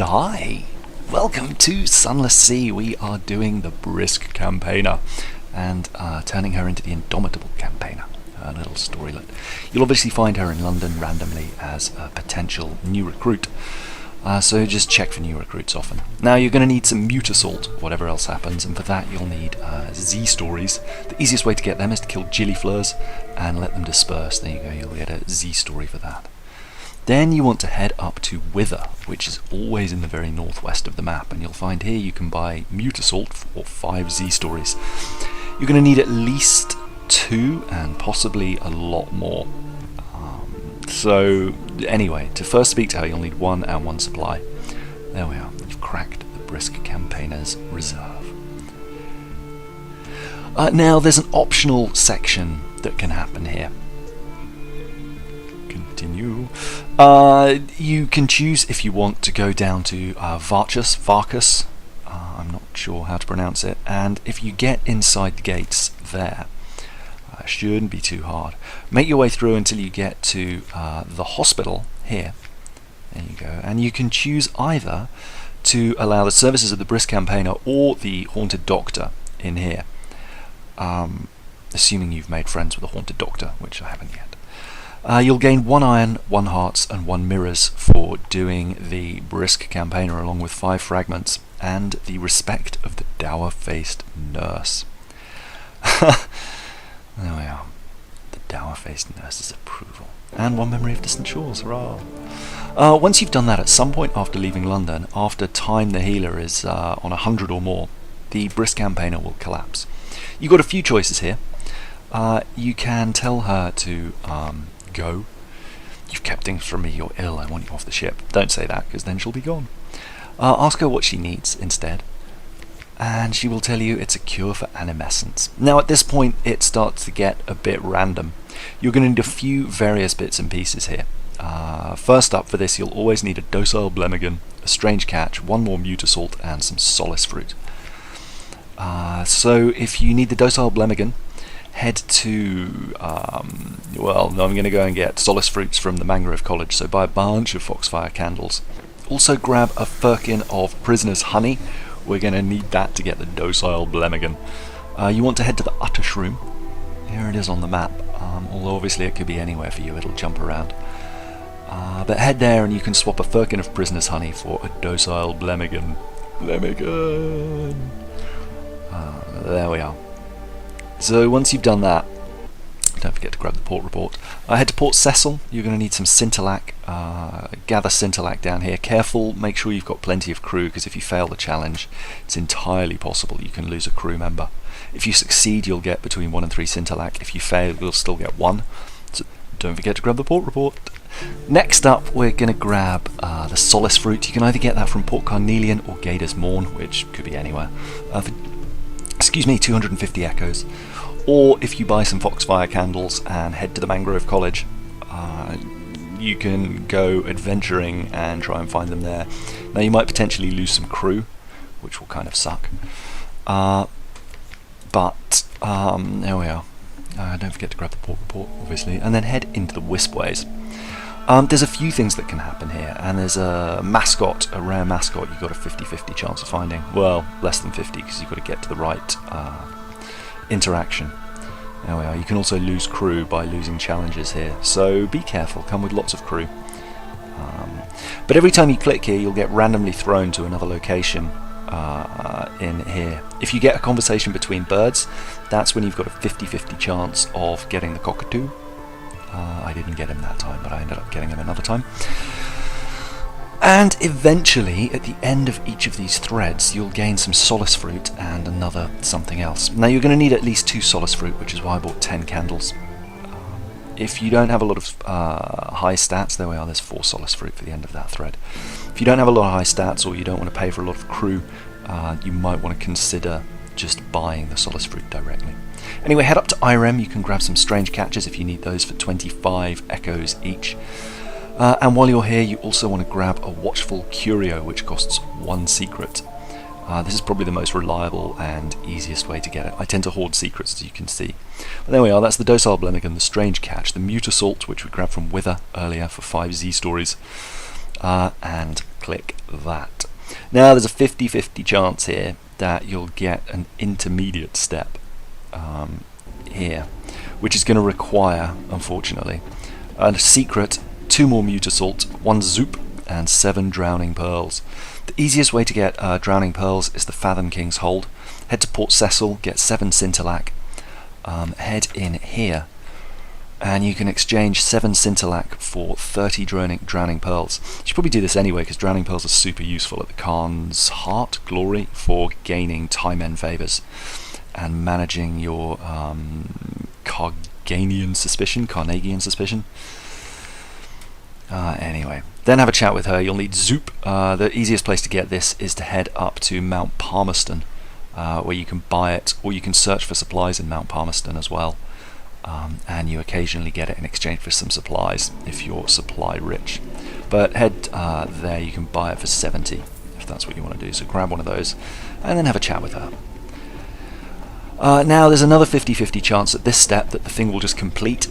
Hi, welcome to Sunless Sea. We are doing the Brisk Campaigner and turning her into the Indomitable Campaigner, a little storylet. You'll obviously find her in London randomly as a potential new recruit, so just check for new recruits often. Now you're going to need some mute assault, whatever else happens, and for that you'll need Z stories. The easiest way to get them is to kill Gillifleurs and let them disperse. There you go, you'll get a Z story for that. Then you want to head up to Wither, which is always in the very northwest of the map, and you'll find here you can buy Mute Assault for 5 Z stories. You're going to need at least 2 and possibly a lot more. So anyway, to first speak to her you'll need 1 and 1 supply. There we are, you've cracked the Brisk Campaigner's reserve. Now there's an optional section that can happen here. Continue. You can choose if you want to go down to Varchas, I'm not sure how to pronounce it, and if you get inside the gates there, shouldn't be too hard. Make your way through until you get to the hospital here. There you go, and you can choose either to allow the services of the Brisk Campaigner or the Haunted Doctor in here, assuming you've made friends with the Haunted Doctor, which I haven't yet. You'll gain 1 iron, 1 hearts and 1 mirrors for doing the Brisk Campaigner along with 5 fragments and the respect of the dour-faced nurse. There we are. The dour-faced nurse's approval. And 1 memory of distant shores, hurrah! Once you've done that, at some point after leaving London, after time the healer is on 100 or more, the Brisk Campaigner will collapse. You've got a few choices here. You can tell her to go. You've kept things from me, you're ill, I want you off the ship. Don't say that, because then she'll be gone. Ask her what she needs instead, and she will tell you it's a cure for animescence. Now at this point it starts to get a bit random. You're going to need a few various bits and pieces here. First up for this you'll always need a docile Blemigan, a strange catch, 1 more mute assault and some solace fruit. So if you need the docile Blemigan, head to, I'm going to go and get solace fruits from the Mangrove College, so buy a bunch of foxfire candles. Also grab a firkin of prisoner's honey. We're going to need that to get the docile Blemigan. You want to head to the Utter Shroom. Here it is on the map, although obviously it could be anywhere for you, it'll jump around. But head there and you can swap a firkin of prisoner's honey for a docile Blemigan. There we are. So once you've done that, don't forget to grab the port report. Head to Port Cecil. You're going to need some Scintillac. Gather Scintillac down here. Careful, make sure you've got plenty of crew, because if you fail the challenge, it's entirely possible you can lose a crew member. If you succeed, you'll get between 1 and 3 Scintillac. If you fail, you'll still get 1. So don't forget to grab the port report. Next up, we're going to grab the Solace Fruit. You can either get that from Port Carnelian or Gator's Morn, which could be anywhere. For 250 echoes. Or if you buy some foxfire candles and head to the Mangrove College, you can go adventuring and try and find them there. Now you might potentially lose some crew, which will kind of suck. But there we are. Don't forget to grab the port report, obviously, and then head into the Wispways. There's a few things that can happen here, and there's a mascot, a rare mascot you've got a 50-50 chance of finding. Well, less than 50 because you've got to get to the right interaction. There we are. You can also lose crew by losing challenges here, so be careful, come with lots of crew. But every time you click here you'll get randomly thrown to another location in here. If you get a conversation between birds, that's when you've got a 50-50 chance of getting the cockatoo. I didn't get him that time, but I ended up getting him another time. And eventually, at the end of each of these threads, you'll gain some solace fruit and another something else. Now you're going to need at least 2 solace fruit, which is why I bought 10 candles. If you don't have a lot of high stats, there we are, there's 4 solace fruit for the end of that thread. If you don't have a lot of high stats or you don't want to pay for a lot of crew, you might want to consider just buying the solace fruit directly. Anyway, head up to Irem. You can grab some strange catches if you need those for 25 echoes each. And while you're here, you also want to grab a Watchful Curio, which costs 1 secret. This is probably the most reliable and easiest way to get it. I tend to hoard secrets, as you can see. But there we are, that's the Docile Blemigan, the Strange Catch, the Mute Assault, which we grabbed from Wither earlier for 5 Z stories, and click that. Now there's a 50-50 chance here that you'll get an intermediate step here, which is going to require, unfortunately, a secret, 2 more mute assault, 1 zoop, and 7 drowning pearls. The easiest way to get drowning pearls is the Fathom King's Hold. Head to Port Cecil, get 7 scintillac, head in here, and you can exchange 7 scintillac for 30 drowning pearls. You should probably do this anyway, because drowning pearls are super useful at the Khan's Heart Glory for gaining time end favors and managing your Carnagian suspicion. Anyway, then have a chat with her. You'll need Zoop. The easiest place to get this is to head up to Mount Palmerston, where you can buy it, or you can search for supplies in Mount Palmerston as well. And you occasionally get it in exchange for some supplies if you're supply rich. But head there, you can buy it for 70 if that's what you want to do. So grab one of those and then have a chat with her. Now there's another 50-50 chance at this step that the thing will just complete.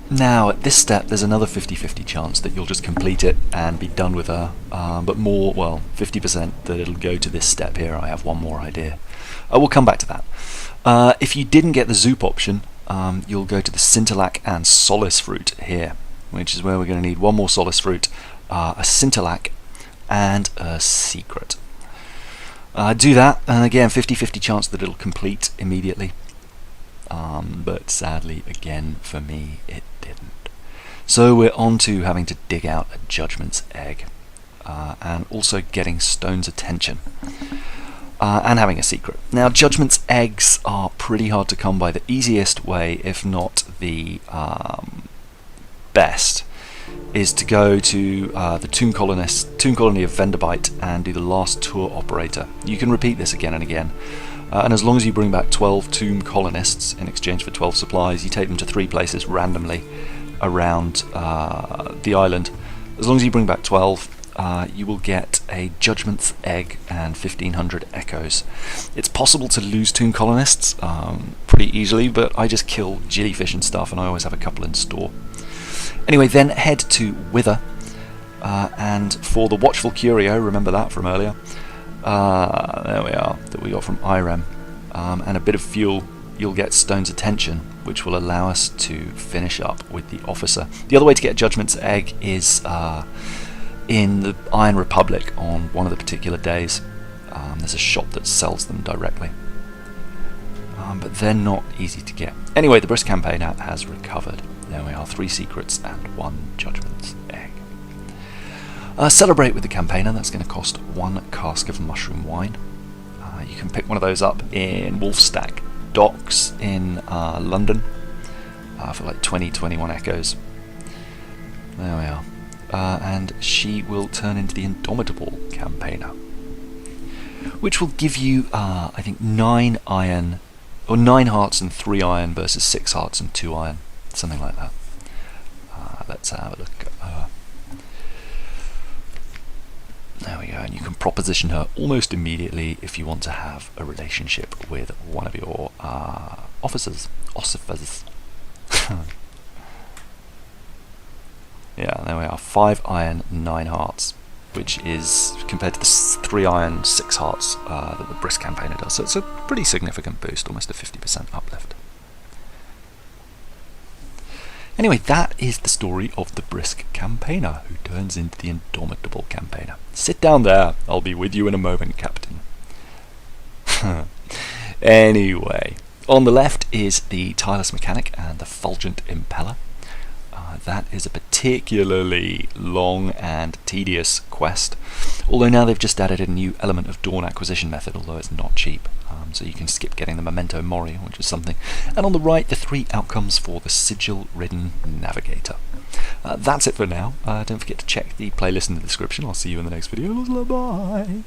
Now at this step there's another 50-50 chance that you'll just complete it and be done with her, but more, well, 50% that it'll go to this step here. I have one more idea. We'll come back to that. If you didn't get the Zoop option, you'll go to the Scintillac and Solace Fruit here, which is where we're going to need 1 more Solace Fruit, a Scintillac, and a Secret. Do that, and again 50-50 chance that it'll complete immediately. But sadly, again, for me, it didn't. So we're on to having to dig out a Judgment's Egg, and also getting Stone's attention, and having a secret. Now, Judgment's Eggs are pretty hard to come by. The easiest way, if not the best, is to go to the Tomb Colony of Venderbite and do the last tour operator. You can repeat this again and again. And as long as you bring back 12 tomb colonists in exchange for 12 supplies, you take them to 3 places randomly around the island. As long as you bring back 12, you will get a Judgment's Egg and 1500 echoes. It's possible to lose tomb colonists pretty easily, but I just kill jellyfish and stuff, and I always have a couple in store. Anyway, then head to Wither, and for the Watchful Curio, remember that from earlier, there we are, that we got from Irem, and a bit of fuel, you'll get Stone's attention, which will allow us to finish up with the officer. The other way to get Judgment's Egg is in the Iron Republic on one of the particular days. There's a shop that sells them directly, but they're not easy to get. Anyway, the Brisk Campaigner has recovered. There we are, 3 secrets and 1 Judgment's Egg. Celebrate with the Campaigner. That's going to cost 1 cask of mushroom wine. You can pick one of those up in Wolfstack Docks in London for like 20-21 echoes. There we are. And she will turn into the Indomitable Campaigner, which will give you, I think, 9 iron, or 9 hearts and 3 iron versus 6 hearts and 2 iron, something like that. Let's have a look at her. There we go, and you can proposition her almost immediately if you want to have a relationship with one of your officers. Yeah, there we are, 5 iron, 9 hearts, which is compared to the 3 iron, 6 hearts that the Brisk Campaigner does. So it's a pretty significant boost, almost a 50% uplift. Anyway, that is the story of the Brisk Campaigner, who turns into the Indomitable Campaigner. Sit down there, I'll be with you in a moment, Captain. Anyway, on the left is the Tireless Mechanic and the Fulgent Impeller. That is a particularly long and tedious quest, although now they've just added a new element of Dawn acquisition method, although it's not cheap, so you can skip getting the Memento Mori, which is something. And on the right, the 3 outcomes for the Sigil-Ridden Navigator. That's it for now. Don't forget to check the playlist in the description. I'll see you in the next video. Bye!